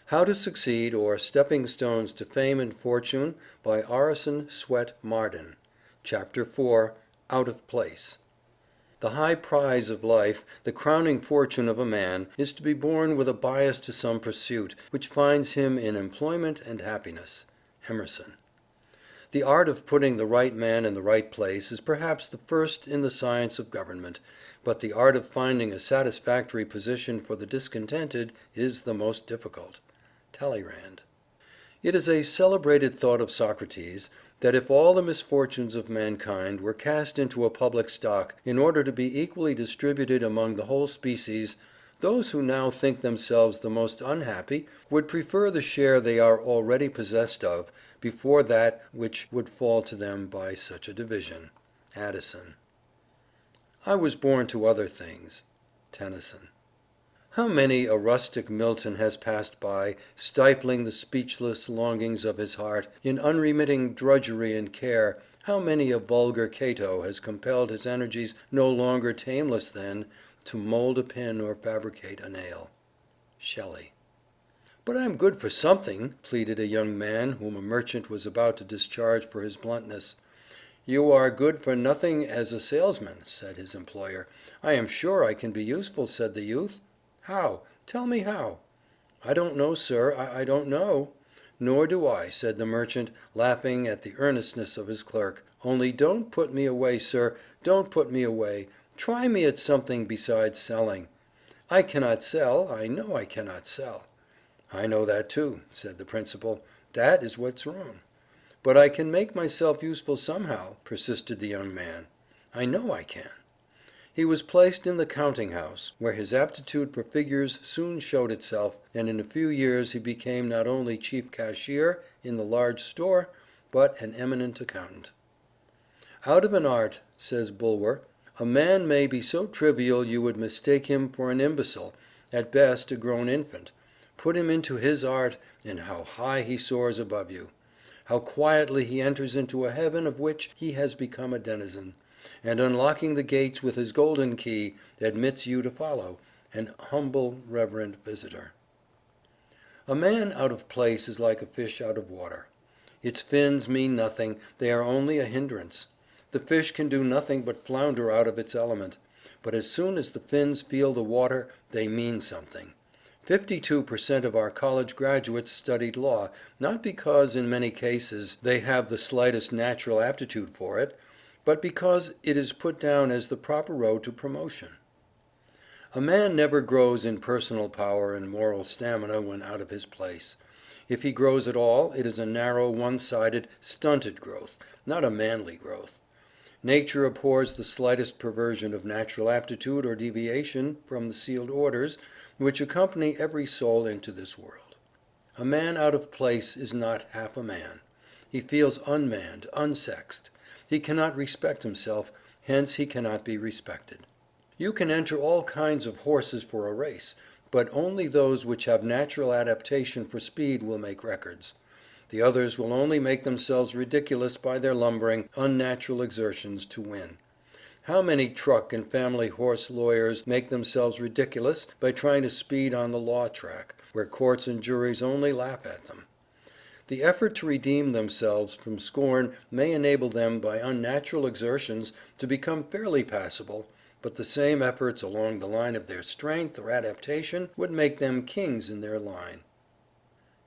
How to Succeed, or Stepping Stones to Fame and Fortune, by Orison Swett Marden. Chapter 4. Out of Place. The high prize of life, the crowning fortune of a man, is to be born with a bias to some pursuit which finds him in employment and happiness. Emerson. The art of putting the right man in the right place is perhaps the first in the science of government, but the art of finding a satisfactory position for the discontented is the most difficult. Talleyrand. It is a celebrated thought of Socrates that if all the misfortunes of mankind were cast into a public stock in order to be equally distributed among the whole species, those who now think themselves the most unhappy would prefer the share they are already possessed of before that which would fall to them by such a division. Addison. I was born to other things. Tennyson. How many a rustic Milton has passed by, stifling the speechless longings of his heart in unremitting drudgery and care. How many a vulgar Cato has compelled his energies, no longer tameless then, to mold a pin or fabricate a nail. Shelley. But I'm good for something, pleaded a young man whom a merchant was about to discharge for his bluntness. You are good for nothing as a salesman, said his employer. I am sure I can be useful, said the youth. How? Tell me how. I don't know, sir, I don't know. Nor do I, said the merchant, laughing at the earnestness of his clerk. Only don't put me away, sir, don't put me away. Try me at something besides selling. I cannot sell, I know I cannot sell. I know that too, said the principal. That is what's wrong. But I can make myself useful somehow, persisted the young man. I know I can. He was placed in the counting-house, where his aptitude for figures soon showed itself, and in a few years he became not only chief cashier in the large store, but an eminent accountant. Out of an art, says Bulwer, a man may be so trivial you would mistake him for an imbecile, at best a grown infant. Put him into his art, and how high he soars above you! How quietly he enters into a heaven of which he has become a denizen, and unlocking the gates with his golden key, admits you to follow, an humble, reverent visitor. A man out of place is like a fish out of water. Its fins mean nothing, they are only a hindrance. The fish can do nothing but flounder out of its element, but as soon as the fins feel the water, they mean something. 52% of our college graduates studied law, not because in many cases they have the slightest natural aptitude for it, but because it is put down as the proper road to promotion. A man never grows in personal power and moral stamina when out of his place. If he grows at all, it is a narrow, one-sided, stunted growth, not a manly growth. Nature abhors the slightest perversion of natural aptitude or deviation from the sealed orders which accompany every soul into this world. A man out of place is not half a man. He feels unmanned, unsexed. He cannot respect himself, hence he cannot be respected. You can enter all kinds of horses for a race, but only those which have natural adaptation for speed will make records. The others will only make themselves ridiculous by their lumbering, unnatural exertions to win. How many truck and family horse lawyers make themselves ridiculous by trying to speed on the law track, where courts and juries only laugh at them. The effort to redeem themselves from scorn may enable them by unnatural exertions to become fairly passable, but the same efforts along the line of their strength or adaptation would make them kings in their line.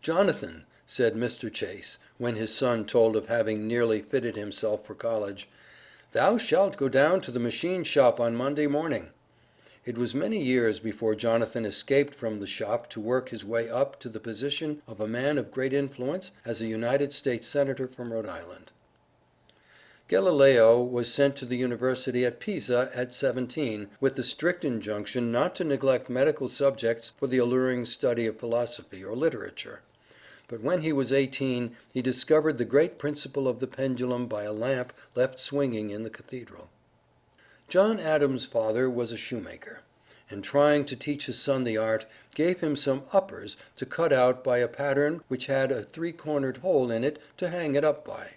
Jonathan, said Mr. Chase, when his son told of having nearly fitted himself for college, thou shalt go down to the machine shop on Monday morning. It was many years before Jonathan escaped from the shop to work his way up to the position of a man of great influence as a United States Senator from Rhode Island. Galileo was sent to the University at Pisa at 17, with the strict injunction not to neglect medical subjects for the alluring study of philosophy or literature. But when he was 18, he discovered the great principle of the pendulum by a lamp left swinging in the cathedral. John Adams' father was a shoemaker, and trying to teach his son the art, gave him some uppers to cut out by a pattern which had a three-cornered hole in it to hang it up by.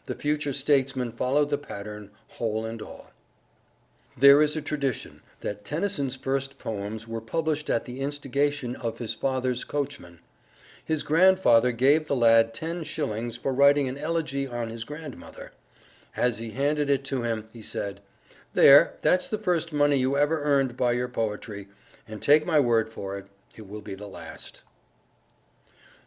The future statesman followed the pattern, hole and all. There is a tradition that Tennyson's first poems were published at the instigation of his father's coachman. His grandfather gave the lad 10 shillings for writing an elegy on his grandmother. As he handed it to him, he said, "There, that's the first money you ever earned by your poetry, and take my word for it, it will be the last."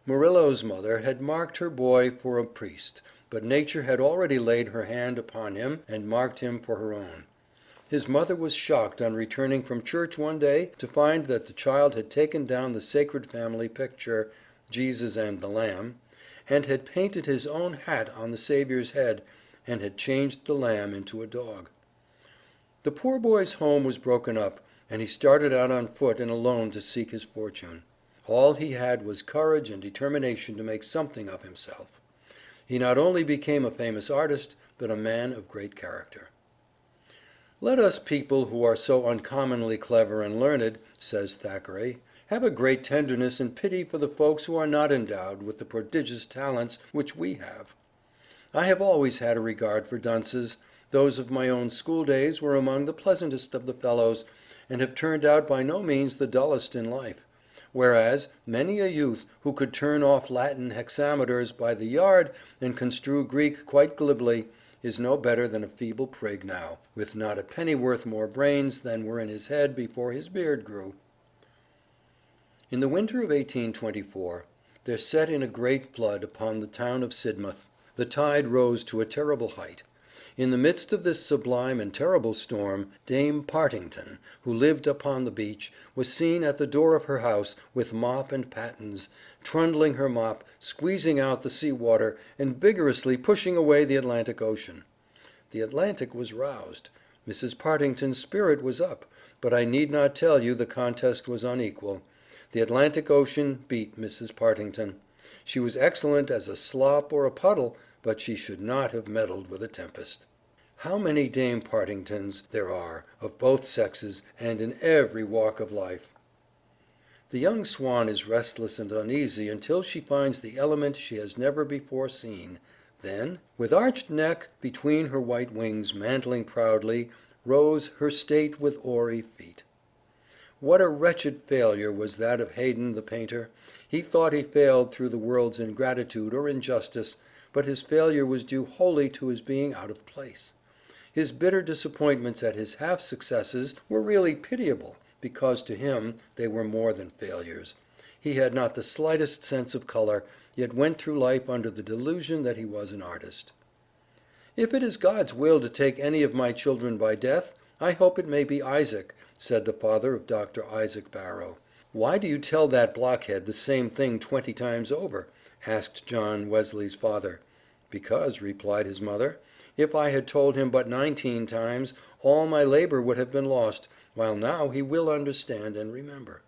Murillo's mother had marked her boy for a priest, but nature had already laid her hand upon him and marked him for her own. His mother was shocked on returning from church one day to find that the child had taken down the sacred family picture, Jesus and the Lamb, and had painted his own hat on the Saviour's head, and had changed the lamb into a dog. The poor boy's home was broken up, and he started out on foot and alone to seek his fortune. All he had was courage and determination to make something of himself. He not only became a famous artist, but a man of great character. "Let us people who are so uncommonly clever and learned," says Thackeray, "have a great tenderness and pity for the folks who are not endowed with the prodigious talents which we have. I have always had a regard for dunces. Those of my own school days were among the pleasantest of the fellows, and have turned out by no means the dullest in life, whereas many a youth who could turn off Latin hexameters by the yard and construe Greek quite glibly, is no better than a feeble prig now, with not a pennyworth more brains than were in his head before his beard grew." In the winter of 1824 there set in a great flood upon the town of Sidmouth. The tide rose to a terrible height. In the midst of this sublime and terrible storm, Dame Partington, who lived upon the beach, was seen at the door of her house, with mop and pattens, trundling her mop, squeezing out the sea water, and vigorously pushing away the Atlantic Ocean. The Atlantic was roused. Mrs. Partington's spirit was up, but I need not tell you the contest was unequal. The Atlantic Ocean beat Mrs. Partington. She was excellent as a slop or a puddle, but she should not have meddled with a tempest. How many Dame Partingtons there are, of both sexes, and in every walk of life! The young swan is restless and uneasy until she finds the element she has never before seen. Then, with arched neck, between her white wings mantling proudly, rose her state with oary feet. What a wretched failure was that of Haydon the painter! He thought he failed through the world's ingratitude or injustice, but his failure was due wholly to his being out of place. His bitter disappointments at his half-successes were really pitiable, because to him they were more than failures. He had not the slightest sense of color, yet went through life under the delusion that he was an artist. "If it is God's will to take any of my children by death, I hope it may be Isaac," said the father of Dr. Isaac Barrow. "Why do you tell that blockhead the same thing 20 times over?" asked John Wesley's father. "Because," replied his mother, "if I had told him but 19 times, all my labor would have been lost, while now he will understand and remember."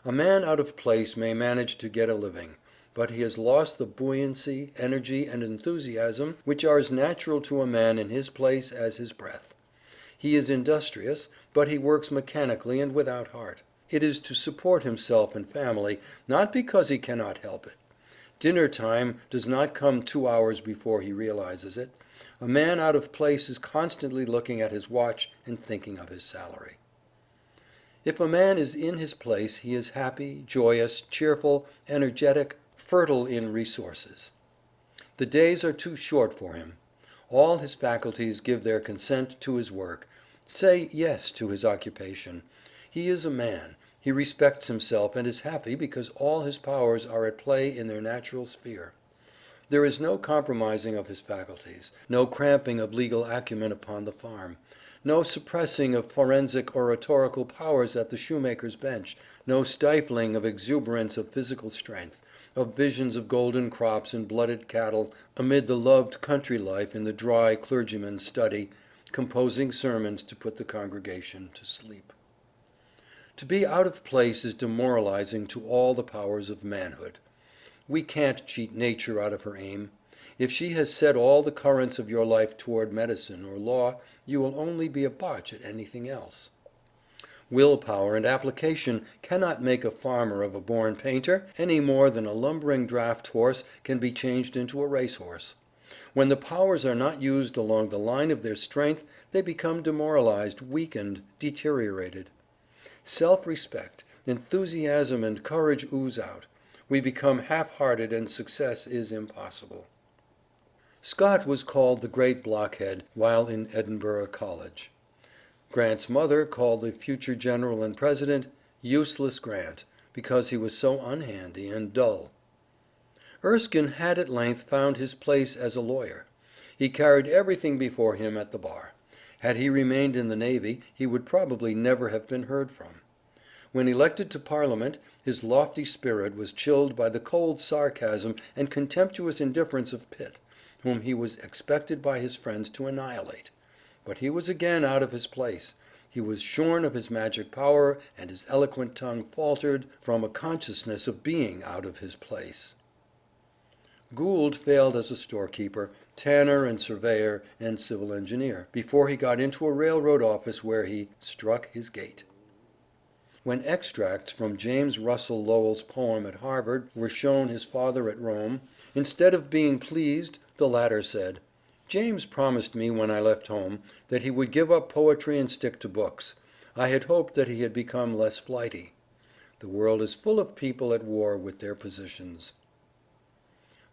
A man out of place may manage to get a living, but he has lost the buoyancy, energy, and enthusiasm which are as natural to a man in his place as his breath. He is industrious, but he works mechanically and without heart. It is to support himself and family, not because he cannot help it. Dinner time does not come 2 hours before he realizes it. A man out of place is constantly looking at his watch and thinking of his salary. If a man is in his place, he is happy, joyous, cheerful, energetic, fertile in resources. The days are too short for him. All his faculties give their consent to his work, say yes to his occupation. He is a man. He respects himself and is happy because all his powers are at play in their natural sphere. There is no compromising of his faculties, no cramping of legal acumen upon the farm, no suppressing of forensic oratorical powers at the shoemaker's bench, no stifling of exuberance of physical strength, of visions of golden crops and blooded cattle amid the loved country life in the dry clergyman's study, composing sermons to put the congregation to sleep. To be out of place is demoralizing to all the powers of manhood. We can't cheat nature out of her aim. If she has set all the currents of your life toward medicine or law, you will only be a botch at anything else. Willpower and application cannot make a farmer of a born painter, any more than a lumbering draft horse can be changed into a racehorse. When the powers are not used along the line of their strength, they become demoralized, weakened, deteriorated. Self-respect, enthusiasm and courage ooze out. We become half-hearted and success is impossible. Scott was called the great blockhead while in Edinburgh College. Grant's mother called the future general and president "Useless Grant," because he was so unhandy and dull. Erskine had at length found his place as a lawyer. He carried everything before him at the bar. Had he remained in the navy, he would probably never have been heard from. When elected to Parliament, his lofty spirit was chilled by the cold sarcasm and contemptuous indifference of Pitt, whom he was expected by his friends to annihilate. But he was again out of his place. He was shorn of his magic power, and his eloquent tongue faltered from a consciousness of being out of his place. Gould failed as a storekeeper, tanner and surveyor and civil engineer, before he got into a railroad office where he "struck his gait." When extracts from James Russell Lowell's poem at Harvard were shown his father at Rome, instead of being pleased, the latter said, "James promised me when I left home that he would give up poetry and stick to books. I had hoped that he had become less flighty." The world is full of people at war with their positions.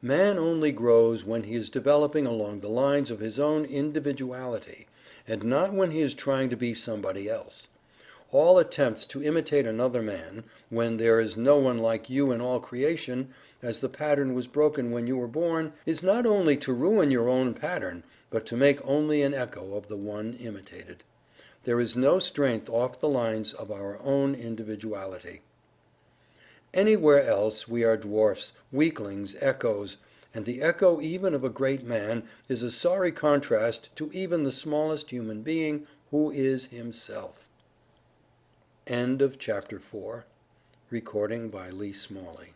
Man only grows when he is developing along the lines of his own individuality, and not when he is trying to be somebody else. All attempts to imitate another man, when there is no one like you in all creation, as the pattern was broken when you were born, is not only to ruin your own pattern, but to make only an echo of the one imitated. There is no strength off the lines of our own individuality. Anywhere else we are dwarfs, weaklings, echoes, and the echo even of a great man is a sorry contrast to even the smallest human being, who is himself. End of chapter 4. Recording by Lee Smalley.